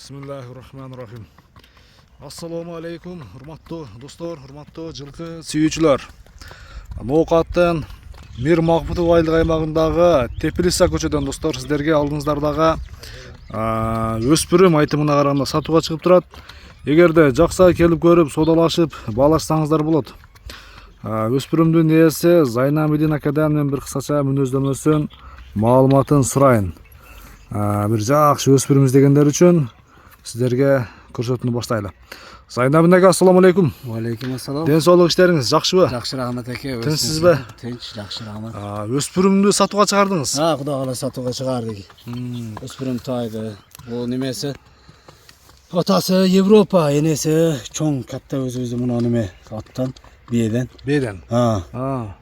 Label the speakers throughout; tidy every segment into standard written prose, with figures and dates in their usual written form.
Speaker 1: Bismillahirrahmanirrahim. Assalamu alaikum, hurmatlı dostlar, hurmatlı жылқы сүйүүчүлөр. Ноокаттын Мир Макбутов айылдык аймагындагы Тепилиса көчөдөн достор сиздерге алдыңыздардагы өспүрүм айтымына караганда сатууга чыгып турат. Эгерде жакса келип көрүп, содалашып, баалашсаңыздар болот. Өспүрүмдүн ээси Зайнамидин акадан мен бир кысача мүнөздөмөсүн, маалыматын сурайын. Бир жакшы өспүрүм издегендер үчүн сиздерге көрсөтүүнү баштайлы. Зайнамидин ака, ассаламу алейкум.
Speaker 2: Алейкум ассалам.
Speaker 1: Ден соолук иштериңиз жакшыбы?
Speaker 2: Жакшы, рахмат аке.
Speaker 1: Тынчсызбы?
Speaker 2: Тынч, жакшы, рахмат.
Speaker 1: Өспүрүмдү сатууга чыгардыңыз?
Speaker 2: Кудай кааласа сатууга чыгардык. Өспүрүм тайды. Бул немеси? Атасы Европа, энеси чоң катта өзүбүздүн мына неме аттан, биеден.
Speaker 1: Биеден.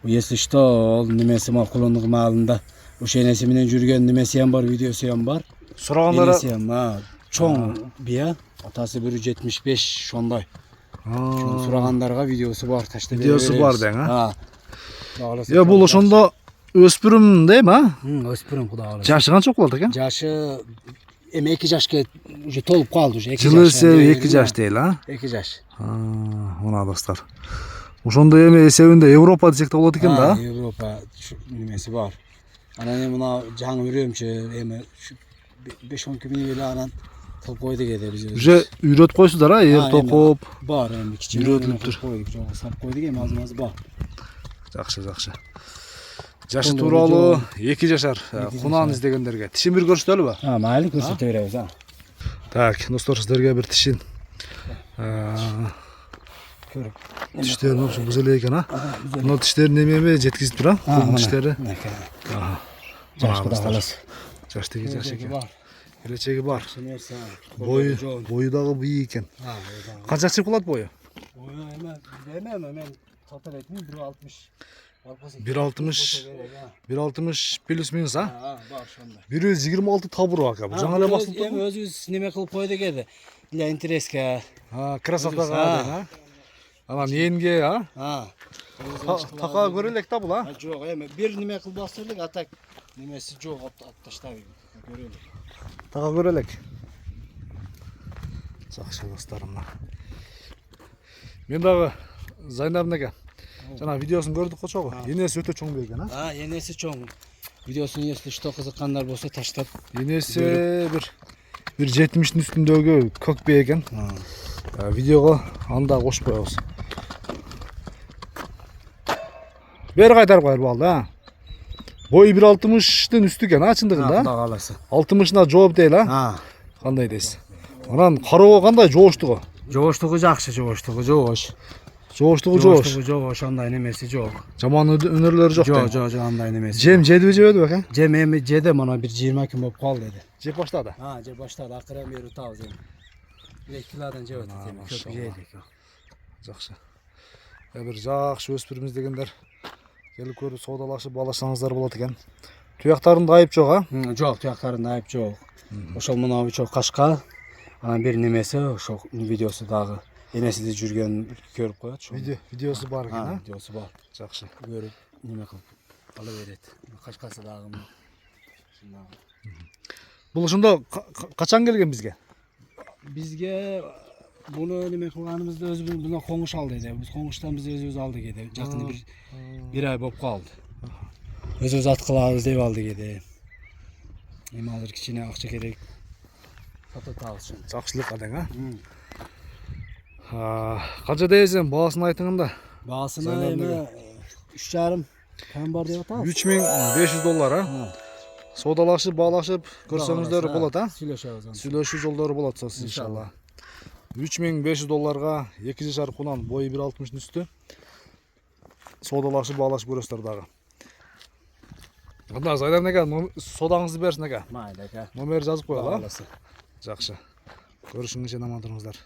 Speaker 2: Если что, ол немеси макулондук маалында. Ошо энеси менен жүргөн немеси ham бар, видеосу ham бар.
Speaker 1: Сурагандары
Speaker 2: Энеси ham чоң бия, атасы 1.75 ошондой. Сурагандарга видеосу бар, таштап беребиз.
Speaker 1: Видеосу бар дең,
Speaker 2: а?
Speaker 1: Бул ошондо өспүрүм дейм,
Speaker 2: Өспүрүм, кудай кааласа.
Speaker 1: Жашы канча болот экен?
Speaker 2: Жашы эми 2 жашка уже толуп калды уже.
Speaker 1: Жылы эсеби 2 жаш дейли,
Speaker 2: 2 жаш.
Speaker 1: Мына достор. Ошондо эми эсебинде Европа десек да болот экен да?
Speaker 2: Европа немеси бар. Анан мына жаңы үрөмчү эми 5-10 күн эле анан кылып койдук эде биз.
Speaker 1: Уже үйрөтүп койсуздар, эр токуп.
Speaker 2: Бар эми кичине
Speaker 1: Үйрөтүлүптүр.
Speaker 2: Жок, сап койдук эми аз бар.
Speaker 1: Жакшы. Жашы тууралуу 2 жашар кунан издегендерге тишин бир көрсөтөлүбү?
Speaker 2: Майли көрсөтө беребиз,
Speaker 1: Так, достор, сиздерге бир тишин.
Speaker 2: Көрүп.
Speaker 1: Тиштерин ошо буза эле экен, Мына тиштерин эмеме жеткизип тура, кулдун тиштери.
Speaker 2: Жаш, кудай кааласа.
Speaker 1: Жаштыгы жаш экен. Келечеги бар. Бою дагы бийик экен. Канча чык болот бою?
Speaker 2: Бою эми мен сатып этим 1.60.
Speaker 1: 1.60 плюс минус,
Speaker 2: Бар ошондой.
Speaker 1: 126 табуру ака. Бул жаңы эле басылып
Speaker 2: Эми өзүбүз неме кылып койдук эди. Для интереске.
Speaker 1: Красотага. Анан энге, така көрө элек да бул,
Speaker 2: Жок, эми бир неме кылып бастырдык, а так немеси жок, таштабайбыз. Көрө элек.
Speaker 1: Така көрө элек. Жакшы досторум. Мен дагы Зайнамдин ака. Жана видеосун көрдүк го чогу. Энеси өтө чоң бейген,
Speaker 2: Энеси чоң. Видеосун если что кызыккандар болсо таштап.
Speaker 1: Энеси бир 70'in üstündөгү көк бей экен. Видеого анда кошуп коебуз. Бери кайтарып коелу алды, Бою 1.60'тын үстү экен, чындыгында.
Speaker 2: Кудай кааласа.
Speaker 1: 60'ына жооп дейли, Кандай дейсиз? Анан кароого кандай жооштугу?
Speaker 2: Жооштугу жакшы, жооштугу жоош.
Speaker 1: Жооштугу
Speaker 2: Ошондой немеси жок.
Speaker 1: Жаман өнөрлөрү жок.
Speaker 2: Жок, андай немеси.
Speaker 1: Жем жедиби жебедиби ака?
Speaker 2: Жем эми жеде, мына бир 20 күн болуп калды эди.
Speaker 1: Жеп баштады.
Speaker 2: Жеп баштады, акыры эми утабыз эми. 1 килодан жеп атат эми, көп жейдик.
Speaker 1: Жакшы. Бир жакшы өспүрүм издегендер келип көрүп соодалашып баалашсаңыздар болот экен. Туяктарында айып жок,
Speaker 2: Жок, туяктарында айып жок. Ошол мына чоң кашка, анан бир немеси, ошол видеосу дагы энесиде жүргөн көрүп коет.
Speaker 1: Видеосу бар экен,
Speaker 2: Видеосу бар.
Speaker 1: Жакшы.
Speaker 2: Көрүп неме кылып ала берет. Кашкасы дагы.
Speaker 1: Бул ошондо качан келген бизге?
Speaker 2: Бизге буну неме кылганыбызда өзүбүз мына коңуш алды эди. Биз коңуштан биз өзүбүз алдык эди. Жакын бир ай болуп калды. Өзүбүз ат кылабыз деп алдык эди. Эми азыр кичине акча керек. Сатып алыш үчүн.
Speaker 1: Жакшылык адең, Канча дейсиң, баасын айтыңында?
Speaker 2: Баасына эми 3,5 кам бар деп атабыз.
Speaker 1: $3,500, Соодалашып, баалашып көрсөңүздөр болот,
Speaker 2: Сүйлөшөбүз.
Speaker 1: Сүйлөшүү жолдору болот сөзсүз иншалла. $3,500 2 жашар кунан, бою 1.60'ын үстү. Соодалашып, баалашып көрөсүздөр дагы. Анда Зайнамдин ака, соодаңызды берсин ака.
Speaker 2: Майли ака.
Speaker 1: Номер жазып коелу,
Speaker 2: Жакшы.
Speaker 1: Жакшы. Көрүшүңүзчө аман туруңуздар.